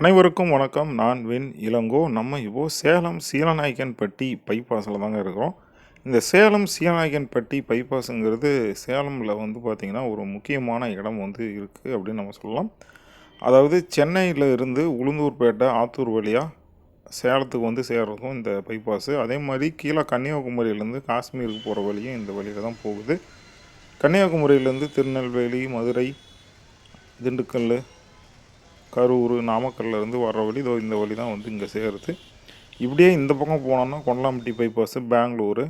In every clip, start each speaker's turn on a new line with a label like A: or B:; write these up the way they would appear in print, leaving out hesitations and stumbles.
A: அனைவருக்கும் வணக்கம். நான் இளங்கோ. நம்ம இப்போ சேலம் சீலநாயக்கன்பட்டி பைபாஸில் தாங்க இருக்கிறோம். இந்த சேலம் சீலநாயக்கன்பட்டி பைபாஸுங்கிறது சேலமில் பார்த்திங்கன்னா ஒரு முக்கியமான இடம் இருக்குது அப்படின்னு நம்ம சொல்லலாம். அதாவது சென்னையில் இருந்து உளுந்தூர்பேட்டை ஆத்தூர் வழியாக சேலத்துக்கு சேர்றதுக்கும் இந்த பைபாஸு. அதே மாதிரி கீழே கன்னியாகுமரியிலேருந்து காஷ்மீருக்கு போகிற வழியும் இந்த வழியில் தான் போகுது. கன்னியாகுமரியிலேருந்து திருநெல்வேலி, மதுரை, திண்டுக்கல், கரூர், நாமக்கல்லேருந்து வர்ற வழி இந்த வழி தான் இங்கே சேருது. இப்படியே இந்த பக்கம் போனோம்னா கொண்டலாம்பட்டி பைபாஸு, பெங்களூரு,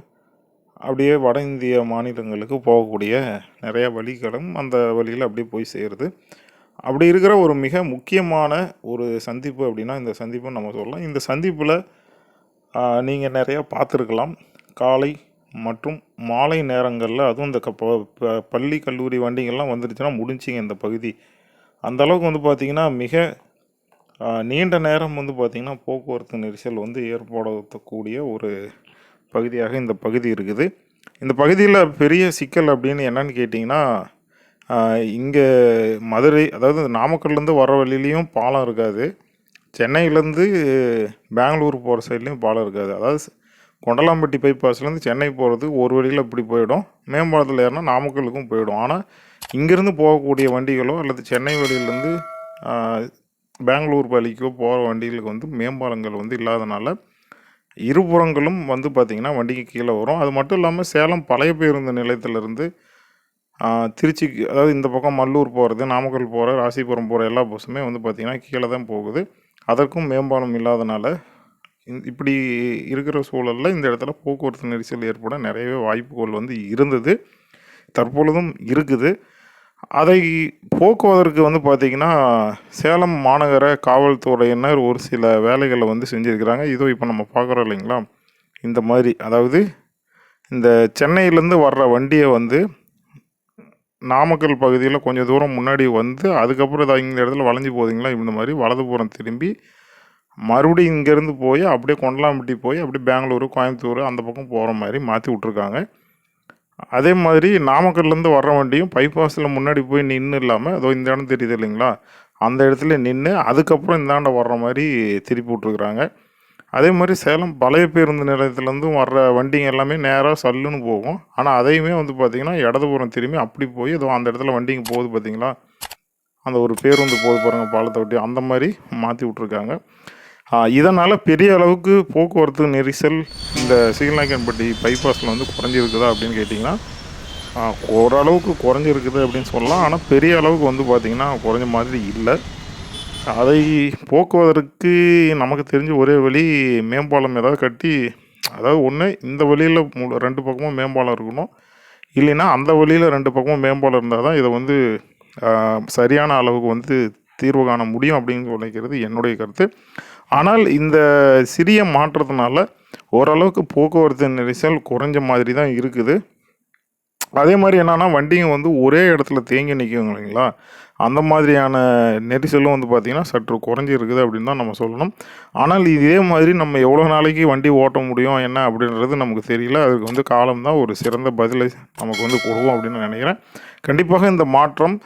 A: அப்படியே வட இந்திய மாநிலங்களுக்கு போகக்கூடிய நிறைய வழிகளும் அந்த வழியில் அப்படியே போய் சேருது. அப்படி இருக்கிற ஒரு மிக முக்கியமான ஒரு சந்திப்பு அப்படின்னா இந்த சந்திப்புன்னு நம்ம சொல்லலாம். இந்த சந்திப்பில் நீங்கள் நிறையா பார்த்துருக்கலாம். காலை மற்றும் மாலை நேரங்களில் அதுவும் இந்த பள்ளி கல்லூரி வண்டிகள்லாம் வந்துருச்சுன்னா முடிஞ்சிங்க இந்த பகுதி. அந்த அளவுக்கு பார்த்திங்கன்னா மிக நீண்ட நேரம் பார்த்திங்கன்னா போக்குவரத்து நெரிசல் ஏற்படுத்தக்கூடிய ஒரு பகுதியாக இந்த பகுதி இருக்குது. இந்த பகுதியில் பெரிய சிக்கல் அப்படின்னு என்னன்னு கேட்டிங்கன்னா, இங்கே மதுரை, அதாவது நாமக்கல்லேருந்து வர வழியிலையும் பாலம் இருக்காது, சென்னையிலேருந்து பெங்களூர் போகிற சைட்லேயும் பாலம் இருக்காது. அதாவது கொண்டலாம்பட்டி பைபாஸ்லேருந்து சென்னை போகிறது ஒரு வழியில் இப்படி போயிடும், மேம்பாலத்தில் ஏறினா நாமக்கலுக்கும் போயிடும். ஆனால் இங்கேருந்து போகக்கூடிய வண்டிகளோ அல்லது சென்னை வழியிலேருந்து பெங்களூர் வழிக்கோ போகிற வண்டிகளுக்கு மேம்பாலங்கள் இல்லாதனால இருபுறங்களும் பார்த்திங்கன்னா வண்டிக்கு கீழே வரும். அது மட்டும் இல்லாமல் சேலம் பழைய பேருந்து நிலையத்திலேருந்து திருச்சிக்கு, அதாவது இந்த பக்கம் மல்லூர் போகிறது, நாமக்கல் போகிற, ராசிபுரம் போகிற எல்லா பஸ்ஸுமே பார்த்திங்கன்னா கீழே தான் போகுது. அதற்கும் மேம்பாலம் இல்லாதனால இப்படி இருக்கிற சூழலில் இந்த இடத்துல போக்குவரத்து நெரிசல் ஏற்பட நிறையவே வாய்ப்புகள் இருந்தது, தற்பொழுதும் இருக்குது. அதை போக்குவதற்கு பார்த்திங்கன்னா சேலம் மாநகர காவல்துறையினர் ஒரு சில வேலைகளை செஞ்சுருக்கிறாங்க. இதோ இப்போ நம்ம பார்க்குறோம் இல்லைங்களா, இந்த மாதிரி. அதாவது இந்த சென்னையிலேருந்து வர்ற வண்டியை நாமக்கல் பகுதியில் கொஞ்சம் தூரம் முன்னாடி அதுக்கப்புறம் இந்த இடத்துல வளைஞ்சி போகுதுங்களா, இந்த மாதிரி வலதுபுறம் திரும்பி மறுபடியும் இங்கேருந்து போய் அப்படியே கொண்டலாம்பட்டி போய் அப்படியே பெங்களூரு, கோயம்புத்தூர் அந்த பக்கம் போகிற மாதிரி மாற்றி விட்ருக்காங்க. அதே மாதிரி நாமக்கல்லேருந்து வர்ற வண்டியும் பைபாஸில் முன்னாடி போய் நின்று இல்லாமல் அதோ இந்த இடம் தெரியுது இல்லைங்களா, அந்த இடத்துல நின்று அதுக்கப்புறம் இந்தாண்ட வர்ற மாதிரி திருப்பி விட்ருக்குறாங்க. அதே மாதிரி சேலம் பழைய பேருந்து நிலையத்துலேருந்தும் வர்ற வண்டிங்க எல்லாமே நேராக சல்லுன்னு போகும். ஆனால் அதையுமே பார்த்திங்கன்னா இடதுபுறம் திரும்பி அப்படி போய் ஏதோ அந்த இடத்துல வண்டிங்க போகுது பார்த்திங்களா, அந்த ஒரு பேருந்து போகுது பாருங்கள் பாலத்தை ஒட்டி, அந்த மாதிரி மாற்றி விட்ருக்காங்க. இதனால் பெரிய அளவுக்கு போக்குவரத்து நெரிசல் இந்த சீலநாயக்கன்பட்டி பைபாஸில் குறைஞ்சிருக்குதா அப்படின்னு கேட்டிங்கன்னா ஓரளவுக்கு குறைஞ்சிருக்குது அப்படின்னு சொல்லலாம். ஆனால் பெரிய அளவுக்கு பார்த்திங்கன்னா குறைஞ்ச மாதிரி இல்லை. அதை போக்குவதற்கு நமக்கு தெரிஞ்ச ஒரே வழி மேம்பாலம் ஏதாவது கட்டி, அதாவது ஒன்று இந்த வழியில் 2 பக்கமும் மேம்பாலம் இருக்கணும், இல்லைன்னா அந்த வழியில் 2 பக்கமும் மேம்பாலம் இருந்தால் தான் இதை சரியான அளவுக்கு தீர்வு காண முடியும் அப்படின்னு நினைக்கிறது என்னுடைய கருத்து. ஆனால் இந்த சிறிய மாற்றத்தினால ஓரளவுக்கு போக்குவரத்து நெரிசல் குறைஞ்ச மாதிரி தான் இருக்குது. அதே மாதிரி என்னன்னா வண்டிங்க ஒரே இடத்துல தேங்கி நிற்கும் இல்லைங்களா, அந்த மாதிரியான நெரிசலும் பார்த்திங்கன்னா சற்று குறைஞ்சி இருக்குது அப்படின்னு தான் நம்ம சொல்லணும். ஆனால் இதே மாதிரி நம்ம எவ்வளோ நாளைக்கு வண்டி ஓட்ட முடியும் என்ன அப்படின்றது நமக்கு தெரியல. அதுக்கு காலம் தான் ஒரு சிறந்த பதிலை நமக்கு கொடுக்கும் அப்படின்னு நினைக்கிறேன். கண்டிப்பாக இந்த மாற்றம்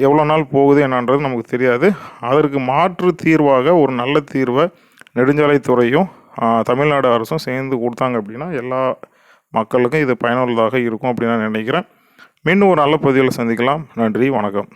A: எவ்வளோ நாள் போகுது என்னன்றது நமக்கு தெரியாது. அதற்கு மாற்று தீர்வாக ஒரு நல்ல தீர்வை நெடுஞ்சாலைத்துறையும் தமிழ்நாடு அரசும் சேர்ந்து கொடுத்தாங்க அப்படின்னா எல்லா மக்களுக்கும் இது பயனுள்ளதாக இருக்கும் அப்படின்னு நான் நினைக்கிறேன். மீண்டும் ஒரு நல்ல பதிவில் சந்திக்கலாம். நன்றி, வணக்கம்.